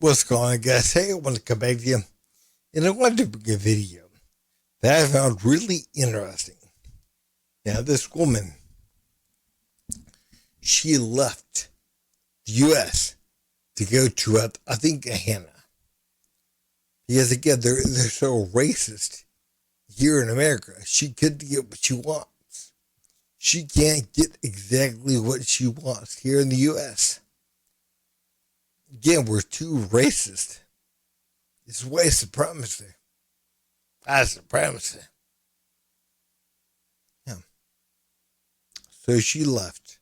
What's going on, guys? Hey, I want to come back to you, and I wanted to bring a video that I found really interesting. Now, this woman, she left the U.S. to go to, I think, Ghana. Because, again, they're so racist here in America. She couldn't get what she wants. She can't get exactly what she wants here in the U.S. Again, we're too racist. It's white supremacy. White supremacy. Yeah. So she left.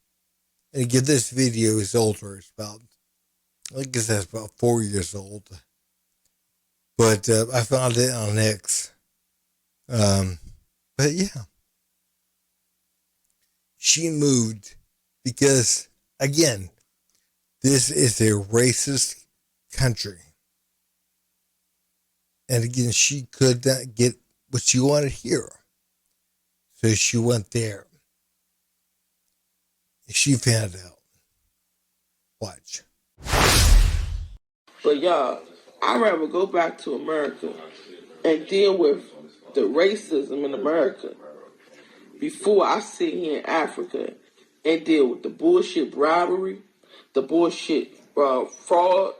And again, this video is older. It's about, I guess that's about 4 years old. But I found it on X. But yeah. She moved because, again, this is a racist country. And again, she could not get what she wanted here. So she went there. She found out. Watch. But y'all, I'd rather go back to America and deal with the racism in America before I sit here in Africa and deal with the bullshit bribery, the bullshit fraud,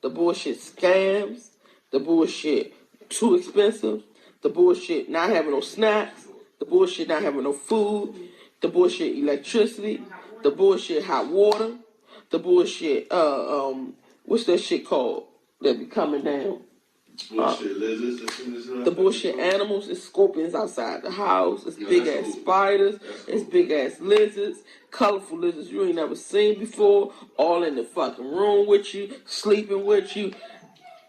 the bullshit scams, the bullshit too expensive, the bullshit not having no snacks, the bullshit not having no food, the bullshit electricity, the bullshit hot water, the bullshit what's that shit called that be coming down? Bullshit lizards. The bullshit animals. It's scorpions outside the house. It's big ass spiders. It's big ass lizards. Colorful lizards you ain't never seen before. All in the fucking room with you, sleeping with you.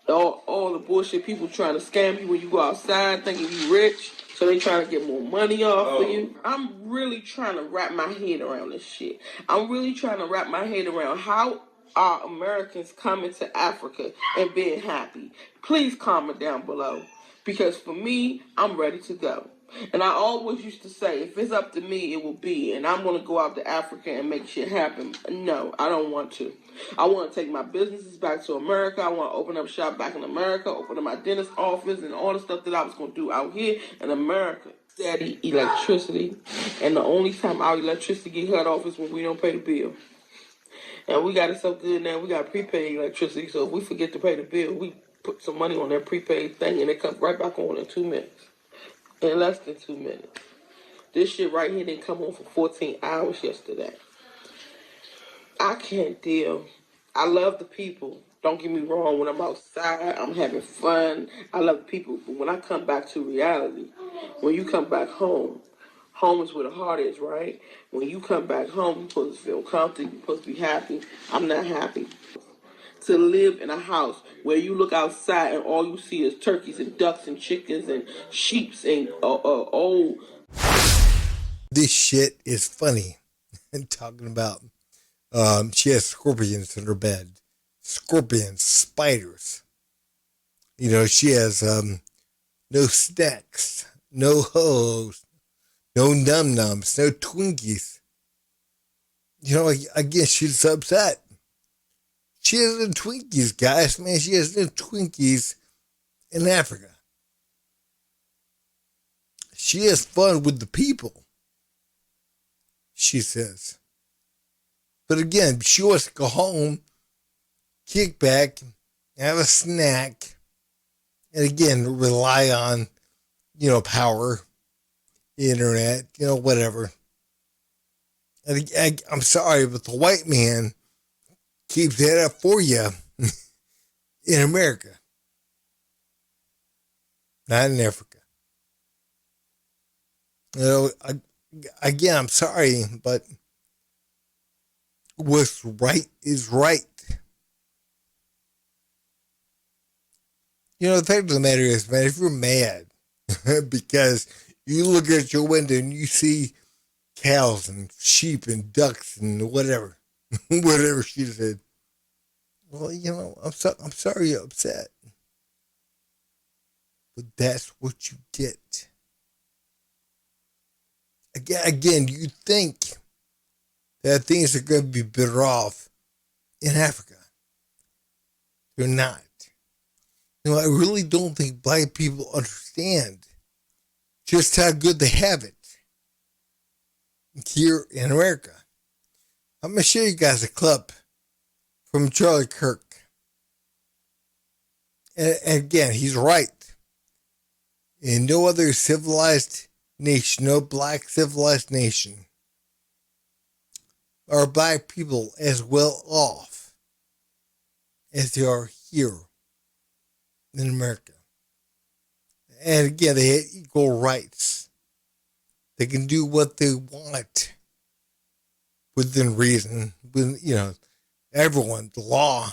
All the bullshit people trying to scam you when you go outside thinking you rich. So they trying to get more money off of you. I'm really trying to wrap my head around this shit. I'm really trying to wrap my head around how are Americans coming to Africa and being happy. Please comment down below. Because for me, I'm ready to go. And I always used to say, if it's up to me, it will be. And I'm going to go out to Africa and make shit happen. No, I don't want to. I want to take my businesses back to America. I want to open up shop back in America, open up my dentist office, and all the stuff that I was going to do out here in America. Steady electricity. And the only time our electricity get cut off is when we don't pay the bill. And we got it so good now, we got prepaid electricity. So if we forget to pay the bill, we put some money on that prepaid thing, and it comes right back on in 2 minutes. In less than 2 minutes. This shit right here didn't come on for 14 hours yesterday. I can't deal. I love the people. Don't get me wrong. When I'm outside, I'm having fun. I love the people. But when I come back to reality, when you come back home, home is where the heart is, right? When you come back home, you're supposed to feel comfortable. You're supposed to be happy. I'm not happy. To live in a house where you look outside and all you see is turkeys and ducks and chickens and sheeps and old. This shit is funny. And talking about, she has scorpions in her bed. Scorpions, spiders. You know, she has no snacks, no hoes, no num-nums, no Twinkies. You know, again, she's upset. She has no Twinkies, guys. Man, she has no Twinkies in Africa. She has fun with the people, she says. But again, she wants to go home, kick back, have a snack, and again, rely on, power, internet, whatever. And I'm sorry, but the white man keeps that up for you in America, not in Africa. Again, I'm sorry, but what's right is right. The fact of the matter is, man, if you're mad because you look at your window and you see cows and sheep and ducks and whatever, whatever she said, well, I'm sorry you're upset. But that's what you get. Again, you think that things are going to be better off in Africa. They're not. I really don't think black people understand just how good they have it here in America. I'm going to show you guys a clip from Charlie Kirk. And again, he's right. In no other civilized nation, no black civilized nation, are black people as well off as they are here in America. And again, they have equal rights. They can do what they want within reason, within, everyone, the law.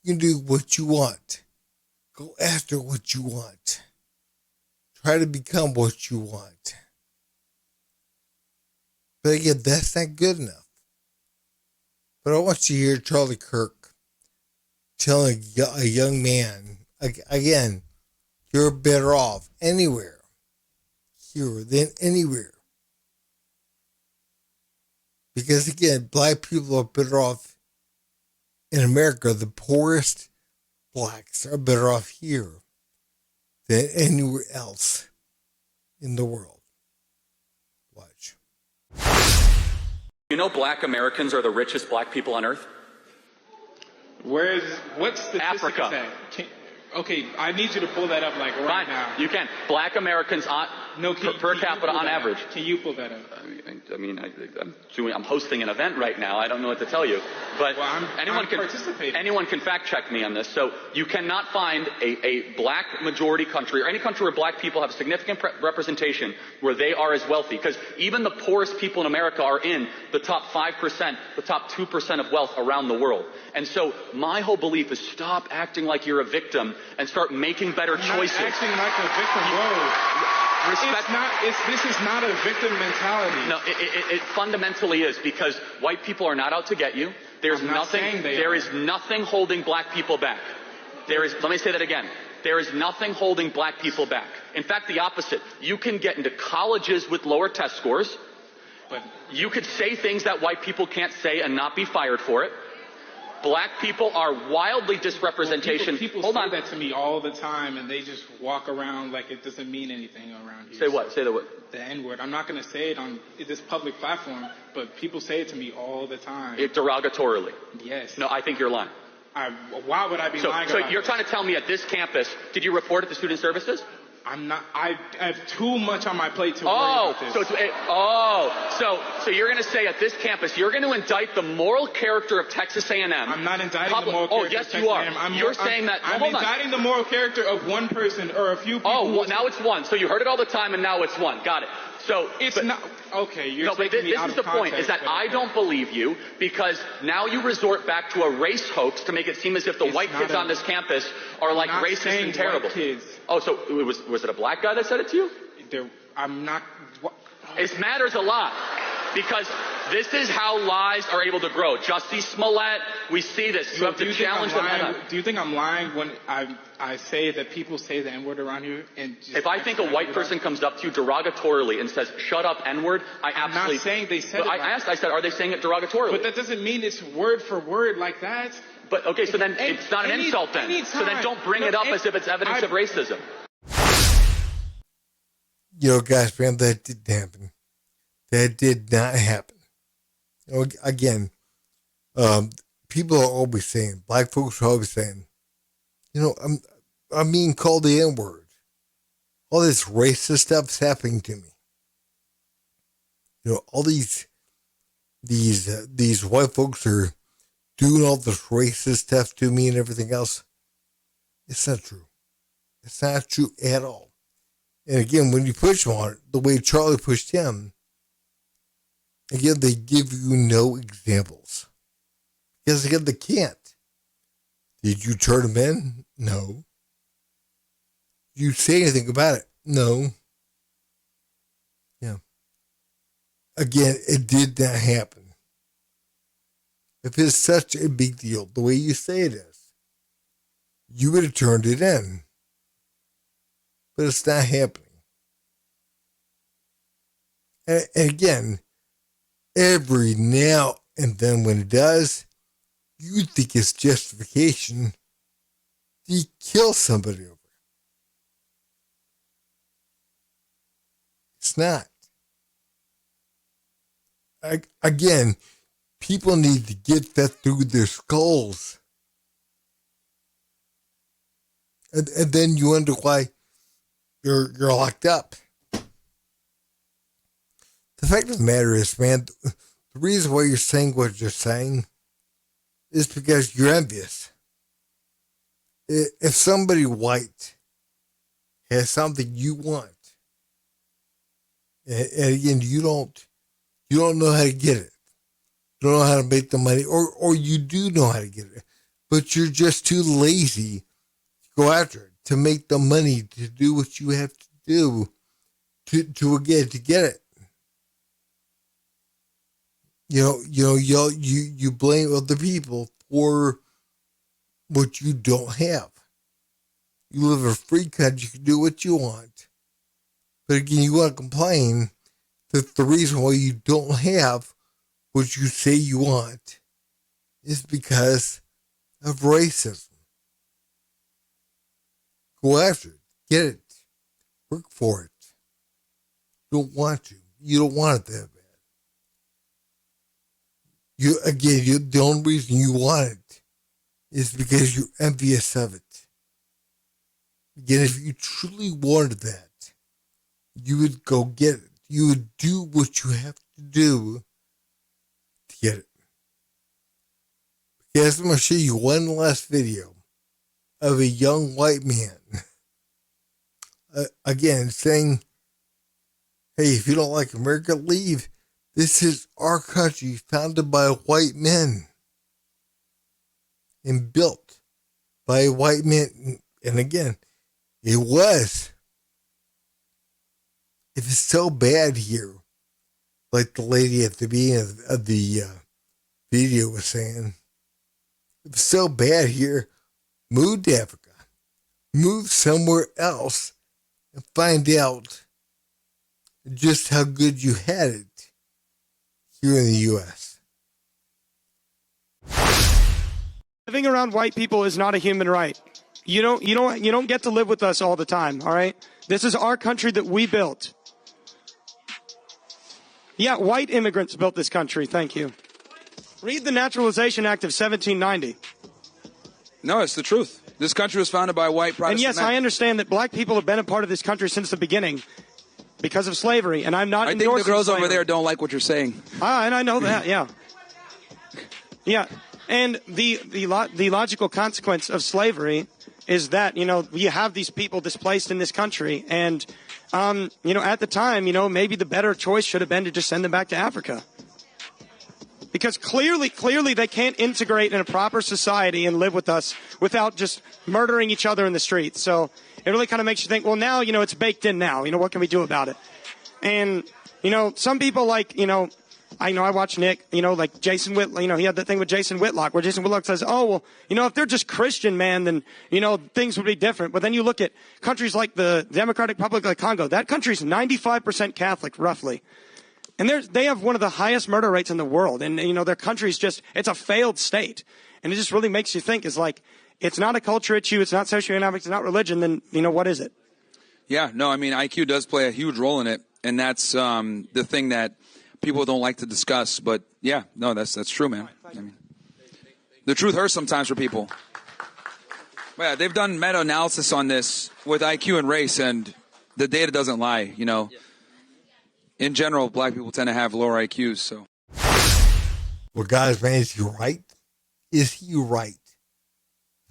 You can do what you want. Go after what you want. Try to become what you want. But again, that's not good enough. But I want you to hear Charlie Kirk telling a young man, again, you're better off anywhere here than anywhere. Because again, black people are better off in America. The poorest blacks are better off here than anywhere else in the world. Watch. Black Americans are the richest black people on earth? What's the Africa? Okay, I need you to pull that up right Fine, now. you can. Black Americans per capita on average. Can you pull that up? I'm hosting an event right now. I don't know what to tell you, but I'm participating. Anyone can fact check me on this. So you cannot find a black majority country or any country where black people have significant representation where they are as wealthy, because even the poorest people in America are in the top 5%, the top 2% of wealth around the world. And so my whole belief is stop acting like you're a victim and start making better choices. Not acting like a victim, bro. This is not a victim mentality. No, it fundamentally is, because white people are not out to get you. There is nothing holding black people back. Let me say that again. There is nothing holding black people back. In fact, the opposite. You can get into colleges with lower test scores. But you could say things that white people can't say and not be fired for it. Black people are wildly disrepresentation. People say that to me all the time, and they just walk around like it doesn't mean anything around here. Say what? Say the what? The N-word. I'm not going to say it on this public platform, but people say it to me all the time. Derogatorily. Yes. No, I think you're lying. Why would I be lying So about you're trying to tell me at this campus, did you report it to student services? I'm not. I have too much on my plate to worry about this. So you're going to say at this campus you're going to indict the moral character of Texas A&M? I'm not indicting the moral character. Oh, yes, of you are. Texas A&M. You're saying that. I'm indicting the moral character of one person or a few people. Oh, well, now it's one. So you heard it all the time, and now it's one. Got it. So it's not okay. You're taking me out of context. This is the point: is that I don't believe you, because now you resort back to a race hoax to make it seem as if the white kids on this campus are like racist and terrible. Kids. Oh, so was it a black guy that said it to you? I'm not. It matters a lot, because this is how lies are able to grow. Jussie Smollett, we see this. You have to challenge them head on. Do you think I'm lying when I say that people say the N-word around here? If I think a white person comes up to you derogatorily and says, "Shut up, N-word," I'm not saying they said it. I said, are they saying it derogatorily? But that doesn't mean it's word for word like that. But okay, so then it's not an insult then. So then don't bring it up as if it's evidence of racism. Guys, man, that didn't happen. That did not happen. Again, people are always saying, black folks are always saying, I'm being called the N-word. All this racist stuff's happening to me. All these white folks are doing all this racist stuff to me and everything else. It's not true. It's not true at all. And again, when you push them on it, the way Charlie pushed him, again, they give you no examples. Because again, they can't. Did you turn them in? No. Did you say anything about it? No. Yeah. Again, it did not happen. If it's such a big deal, the way you say it is, you would have turned it in. But it's not happening. And again, every now and then when it does, you think it's justification to kill somebody over it. It's not. Again, people need to get that through their skulls. And then you wonder why you're locked up. The fact of the matter is, man, the reason why you're saying what you're saying is because you're envious. If somebody white has something you want, and again, you don't know how to get it. You don't know how to make the money, or you do know how to get it, but you're just too lazy to go after it, to make the money, to do what you have to do to get it. You blame other people for what you don't have. You live in a free country, you can do what you want. But again, you want to complain that the reason why you don't have what you say you want is because of racism. Go after it. Get it. Work for it. You don't want to. You don't want it that bad. The only reason you want it is because you're envious of it. Again, if you truly wanted that, you would go get it. You would do what you have to do to get it. Because I'm going to show you one last video of a young white man, again, saying, hey, if you don't like America, leave. This is our country founded by white men and built by white men. And again, it was. If it's so bad here, like the lady at the beginning of the video was saying, if it's so bad here, move to Africa. Move somewhere else and find out just how good you had it here in the U.S. Living around white people is not a human right. You don't get to live with us all the time, all right? This is our country that we built. Yeah, white immigrants built this country. Thank you. Read the Naturalization Act of 1790. No, it's the truth. This country was founded by white Protestant And yes, men. I understand that black people have been a part of this country since the beginning because of slavery, and I'm not endorsing I think the girls slavery. over there don't like what you're saying. And I know that, yeah. Yeah, and the logical consequence of slavery is that, you have these people displaced in this country, and, at the time, maybe the better choice should have been to just send them back to Africa. Because clearly they can't integrate in a proper society and live with us without just murdering each other in the streets. So it really kind of makes you think, well, now, it's baked in now. What can we do about it? And, some people I watch Nick, like Jason Whitlock, he had that thing with Jason Whitlock where Jason Whitlock says, oh, well, if they're just Christian, man, then, things would be different. But then you look at countries like the Democratic Republic of Congo. That country's 95% Catholic, roughly. And they have one of the highest murder rates in the world. And, their country's it's a failed state. And it just really makes you think, it's not a culture issue, it's not socioeconomics, it's not religion, then, what is it? Yeah, no, I mean, IQ does play a huge role in it. And that's the thing that people don't like to discuss. But, yeah, no, that's true, man. I mean, the truth hurts sometimes for people. But yeah, they've done meta-analysis on this with IQ and race, and the data doesn't lie, In general, black people tend to have lower IQs, so. Well, guys, man, is he right? Is he right?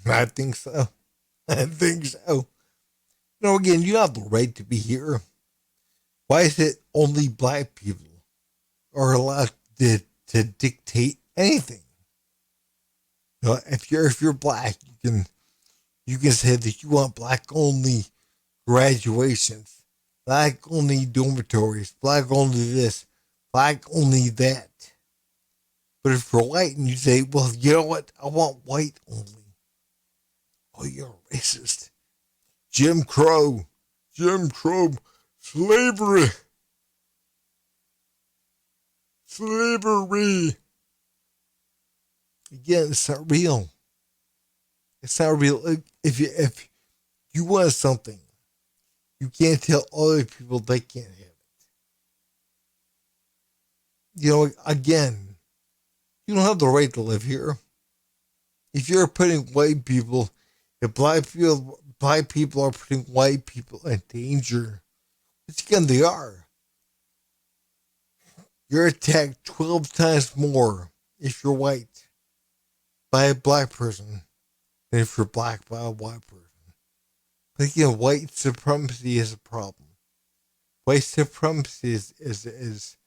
I think so. I think so. Again, you have the right to be here. Why is it only black people are allowed to dictate anything? If you're black, you can say that you want black only graduations, black only dormitories, black only this, black only that. But if you're white and you say, well, you know what? I want white only. Oh, you're a racist. Jim Crow, slavery. again, it's not real. It's not real. If you want something, you can't tell other people they can't have it. Again, you don't have the right to live here. If you're putting white people, if black people are putting white people in danger, which again they are, you're attacked 12 times more if you're white by a black person than if you're black by a white person. But again, white supremacy is a problem. White supremacy is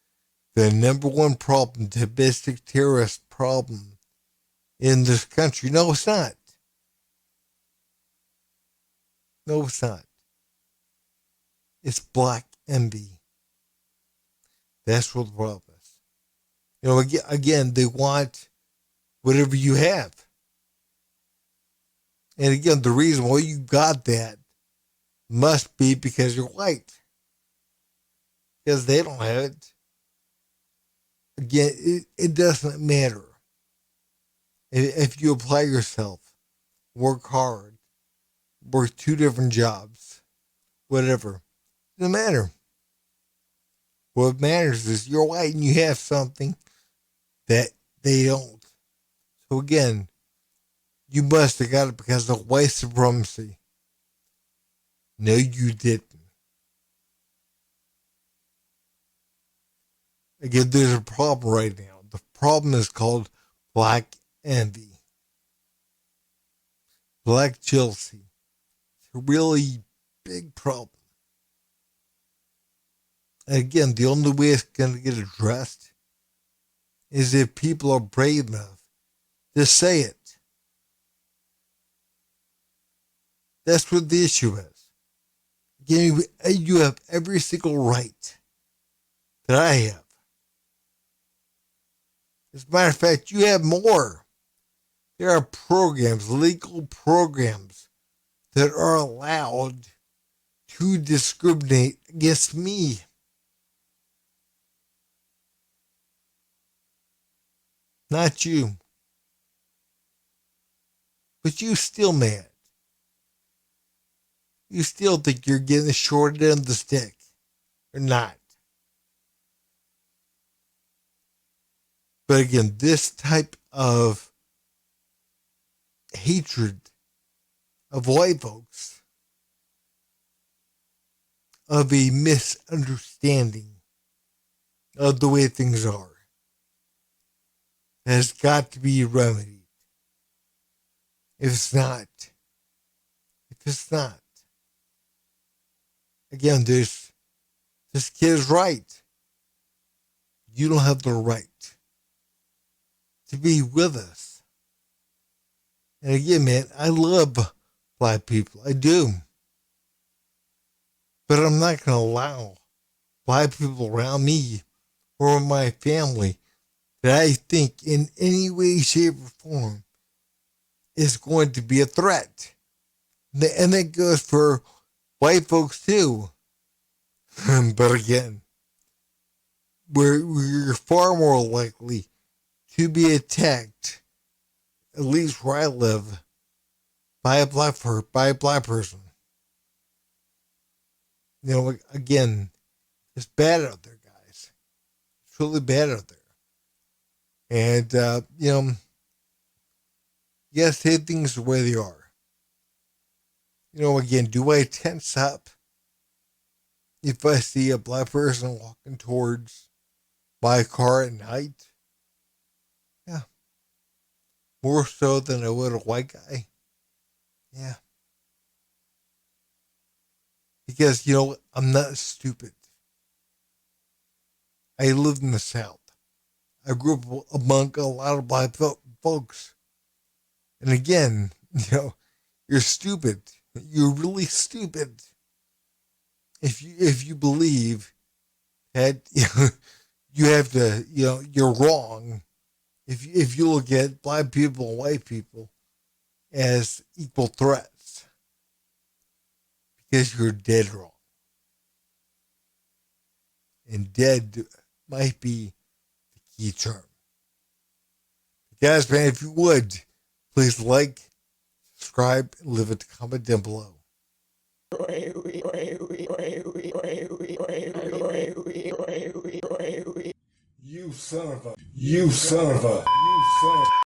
the number one problem, domestic terrorist problem in this country. No, it's not. No, it's not. It's black envy. That's what the problem is. Again, they want whatever you have. And again, the reason why you got that must be because you're white. Because they don't have it. Again, it doesn't matter. If you apply yourself, work hard, work 2 different jobs, whatever, it doesn't matter. What matters is you're white and you have something that they don't. So again, you must have got it because of white supremacy. No, you didn't. Again, there's a problem right now. The problem is called black envy. Black jealousy. It's a really big problem. And again, the only way it's going to get addressed is if people are brave enough to say it. That's what the issue is. Again, you have every single right that I have. As a matter of fact, you have more. There are programs, legal programs, that are allowed to discriminate against me. Not you. But you still mad. You still think you're getting the short end of the stick. Or not. But again, this type of hatred of white folks, of a misunderstanding of the way things are, has got to be remedied. If it's not, again, this kid is right. You don't have the right to be with us. And again, man, I love black people. I do. But I'm not going to allow black people around me or my family that I think in any way, shape, or form is going to be a threat. And that goes for white folks too. But again, we're far more likely to be attacked, at least where I live, by a black person. Again, it's bad out there, guys. It's really bad out there. And, you gotta say things the way they are. Again, do I tense up if I see a black person walking towards my car at night? Yeah. More so than I would a white guy. Yeah. Because, I'm not stupid. I lived in the South. I grew up among a lot of black folks. And again, you're stupid. You're really stupid if you believe that you have to, you're wrong. If you look at black people and white people as equal threats, because you're dead wrong. And dead might be the key term. Guys, man, if you would, please like, subscribe, and leave a comment down below. You son of a.